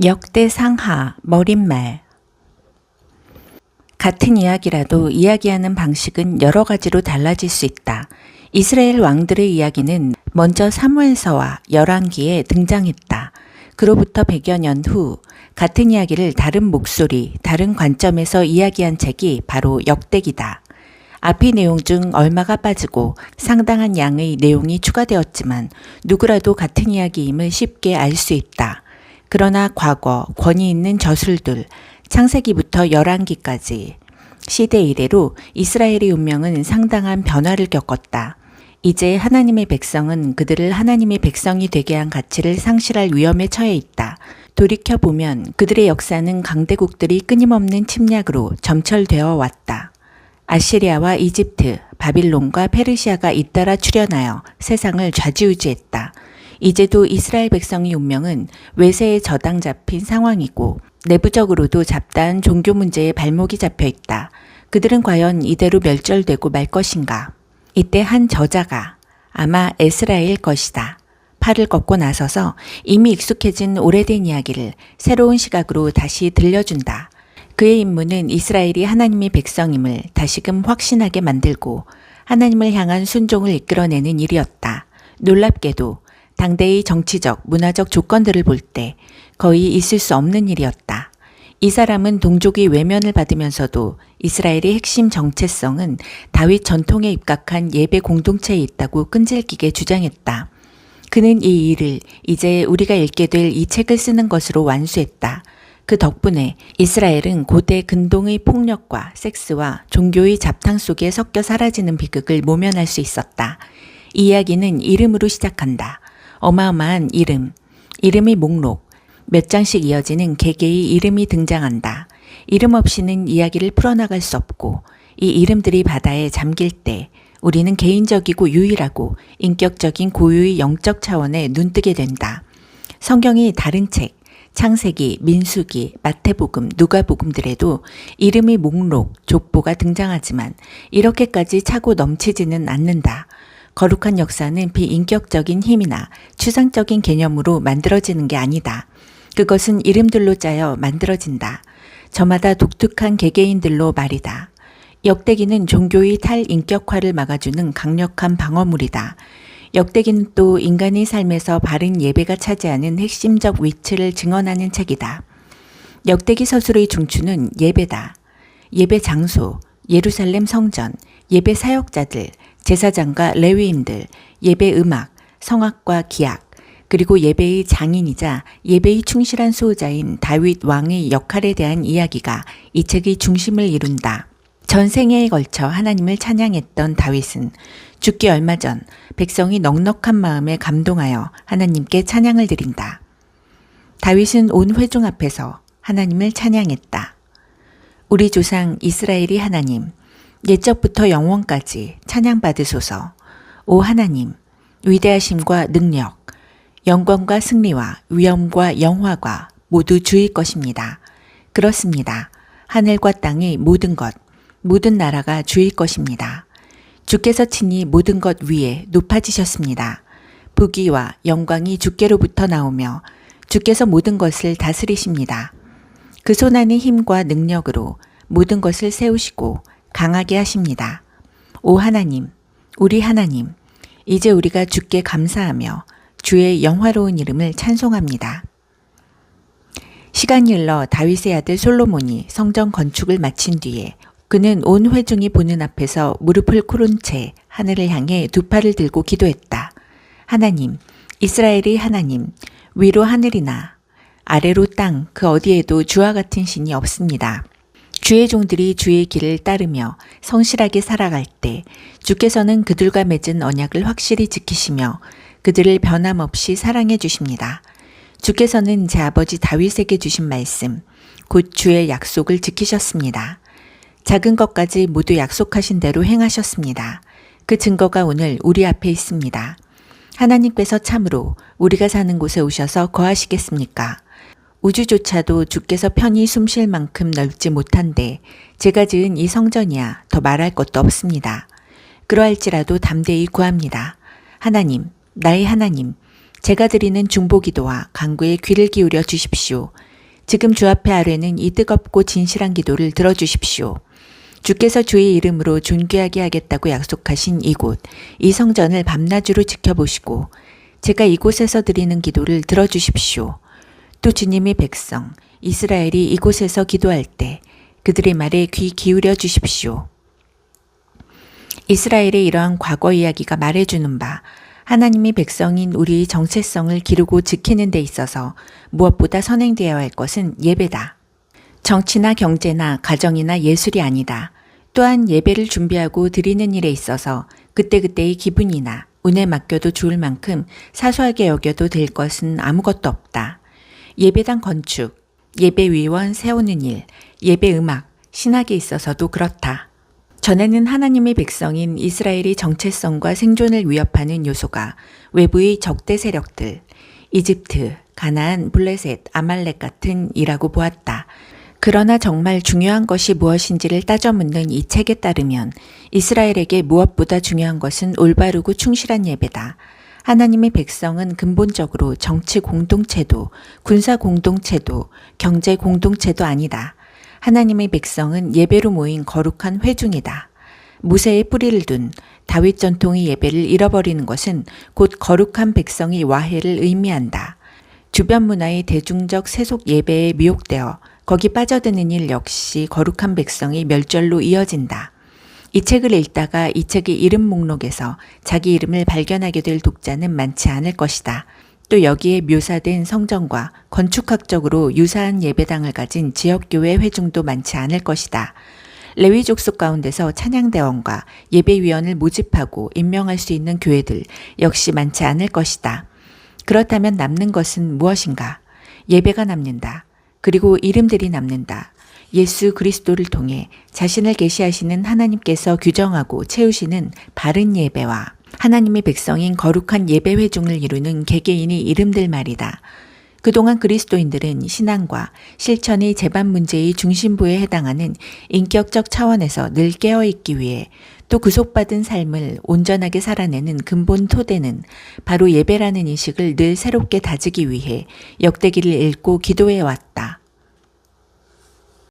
역대상하 머릿말. 같은 이야기라도 이야기하는 방식은 여러 가지로 달라질 수 있다. 이스라엘 왕들의 이야기는 먼저 사무엘서와 열왕기에 등장했다. 그로부터 100여 년 후 같은 이야기를 다른 목소리, 다른 관점에서 이야기한 책이 바로 역대기다. 앞의 내용 중 얼마가 빠지고 상당한 양의 내용이 추가되었지만 누구라도 같은 이야기임을 쉽게 알 수 있다. 그러나 과거 권위 있는 저술들, 창세기부터 열왕기까지 시대 이래로 이스라엘의 운명은 상당한 변화를 겪었다. 이제 하나님의 백성은 그들을 하나님의 백성이 되게 한 가치를 상실할 위험에 처해 있다. 돌이켜보면 그들의 역사는 강대국들이 끊임없는 침략으로 점철되어 왔다. 아시리아와 이집트, 바빌론과 페르시아가 잇따라 출현하여 세상을 좌지우지했다. 이제도 이스라엘 백성의 운명은 외세에 저당 잡힌 상황이고 내부적으로도 잡다한 종교 문제에 발목이 잡혀 있다. 그들은 과연 이대로 멸절되고 말 것인가? 이때 한 저자가 아마 에스라일 것이다. 팔을 걷고 나서서 이미 익숙해진 오래된 이야기를 새로운 시각으로 다시 들려준다. 그의 임무는 이스라엘이 하나님의 백성임을 다시금 확신하게 만들고 하나님을 향한 순종을 이끌어내는 일이었다. 놀랍게도 당대의 정치적, 문화적 조건들을 볼 때 거의 있을 수 없는 일이었다. 이 사람은 동족의 외면을 받으면서도 이스라엘의 핵심 정체성은 다윗 전통에 입각한 예배 공동체에 있다고 끈질기게 주장했다. 그는 이 일을 이제 우리가 읽게 될 이 책을 쓰는 것으로 완수했다. 그 덕분에 이스라엘은 고대 근동의 폭력과 섹스와 종교의 잡탕 속에 섞여 사라지는 비극을 모면할 수 있었다. 이 이야기는 이름으로 시작한다. 어마어마한 이름, 이름의 목록, 몇 장씩 이어지는 개개의 이름이 등장한다. 이름 없이는 이야기를 풀어나갈 수 없고 이 이름들이 바다에 잠길 때 우리는 개인적이고 유일하고 인격적인 고유의 영적 차원에 눈뜨게 된다. 성경의 다른 책, 창세기, 민수기, 마태복음, 누가복음들에도 이름의 목록, 족보가 등장하지만 이렇게까지 차고 넘치지는 않는다. 거룩한 역사는 비인격적인 힘이나 추상적인 개념으로 만들어지는 게 아니다. 그것은 이름들로 짜여 만들어진다. 저마다 독특한 개개인들로 말이다. 역대기는 종교의 탈인격화를 막아주는 강력한 방어물이다. 역대기는 또 인간의 삶에서 바른 예배가 차지하는 핵심적 위치를 증언하는 책이다. 역대기 서술의 중추는 예배다. 예배 장소, 예루살렘 성전, 예배 사역자들, 제사장과 레위인들, 예배 음악, 성악과 기악, 그리고 예배의 장인이자 예배의 충실한 수호자인 다윗 왕의 역할에 대한 이야기가 이 책의 중심을 이룬다. 전생애에 걸쳐 하나님을 찬양했던 다윗은 죽기 얼마 전 백성이 넉넉한 마음에 감동하여 하나님께 찬양을 드린다. 다윗은 온 회중 앞에서 하나님을 찬양했다. 우리 조상 이스라엘이 하나님, 옛적부터 영원까지 찬양받으소서. 오 하나님, 위대하심과 능력, 영광과 승리와 위엄과 영화가 모두 주의 것입니다. 그렇습니다. 하늘과 땅의 모든 것, 모든 나라가 주의 것입니다. 주께서 친히 모든 것 위에 높아지셨습니다. 부귀와 영광이 주께로부터 나오며 주께서 모든 것을 다스리십니다. 그 손안의 힘과 능력으로 모든 것을 세우시고 강하게 하십니다. 오 하나님, 우리 하나님, 이제 우리가 주께 감사하며 주의 영화로운 이름을 찬송합니다. 시간이 흘러 다윗의 아들 솔로몬이 성전 건축을 마친 뒤에 그는 온 회중이 보는 앞에서 무릎을 꿇은 채 하늘을 향해 두 팔을 들고 기도했다. 하나님, 이스라엘의 하나님, 위로 하늘이나 아래로 땅 그 어디에도 주와 같은 신이 없습니다. 주의 종들이 주의 길을 따르며 성실하게 살아갈 때 주께서는 그들과 맺은 언약을 확실히 지키시며 그들을 변함없이 사랑해 주십니다. 주께서는 제 아버지 다윗에게 주신 말씀, 곧 주의 약속을 지키셨습니다. 작은 것까지 모두 약속하신 대로 행하셨습니다. 그 증거가 오늘 우리 앞에 있습니다. 하나님께서 참으로 우리가 사는 곳에 오셔서 거하시겠습니까? 우주조차도 주께서 편히 숨쉴 만큼 넓지 못한데 제가 지은 이 성전이야 더 말할 것도 없습니다. 그러할지라도 담대히 구합니다. 하나님, 나의 하나님, 제가 드리는 중보기도와 간구에 귀를 기울여 주십시오. 지금 주 앞에 아뢰는 이 뜨겁고 진실한 기도를 들어주십시오. 주께서 주의 이름으로 존귀하게 하겠다고 약속하신 이곳, 이 성전을 밤낮으로 지켜보시고 제가 이곳에서 드리는 기도를 들어주십시오. 또 주님이 백성, 이스라엘이 이곳에서 기도할 때 그들의 말에 귀 기울여 주십시오. 이스라엘의 이러한 과거 이야기가 말해주는 바 하나님이 백성인 우리의 정체성을 기르고 지키는 데 있어서 무엇보다 선행되어야 할 것은 예배다. 정치나 경제나 가정이나 예술이 아니다. 또한 예배를 준비하고 드리는 일에 있어서 그때그때의 기분이나 운에 맡겨도 좋을 만큼 사소하게 여겨도 될 것은 아무것도 없다. 예배당 건축, 예배위원 세우는 일, 예배음악, 신학에 있어서도 그렇다. 전에는 하나님의 백성인 이스라엘의 정체성과 생존을 위협하는 요소가 외부의 적대 세력들, 이집트, 가나안, 블레셋, 아말렉 같은 이라고 보았다. 그러나 정말 중요한 것이 무엇인지를 따져 묻는 이 책에 따르면 이스라엘에게 무엇보다 중요한 것은 올바르고 충실한 예배다. 하나님의 백성은 근본적으로 정치 공동체도, 군사 공동체도, 경제 공동체도 아니다. 하나님의 백성은 예배로 모인 거룩한 회중이다. 모세의 뿌리를 둔 다윗 전통의 예배를 잃어버리는 것은 곧 거룩한 백성의 와해를 의미한다. 주변 문화의 대중적 세속 예배에 미혹되어 거기 빠져드는 일 역시 거룩한 백성의 멸절로 이어진다. 이 책을 읽다가 이 책의 이름 목록에서 자기 이름을 발견하게 될 독자는 많지 않을 것이다. 또 여기에 묘사된 성전과 건축학적으로 유사한 예배당을 가진 지역교회 회중도 많지 않을 것이다. 레위 족속 가운데서 찬양대원과 예배위원을 모집하고 임명할 수 있는 교회들 역시 많지 않을 것이다. 그렇다면 남는 것은 무엇인가? 예배가 남는다. 그리고 이름들이 남는다. 예수 그리스도를 통해 자신을 계시하시는 하나님께서 규정하고 채우시는 바른 예배와 하나님의 백성인 거룩한 예배 회중을 이루는 개개인의 이름들 말이다. 그동안 그리스도인들은 신앙과 실천의 재반 문제의 중심부에 해당하는 인격적 차원에서 늘 깨어있기 위해 또 구속받은 삶을 온전하게 살아내는 근본 토대는 바로 예배라는 인식을 늘 새롭게 다지기 위해 역대기를 읽고 기도해 왔다.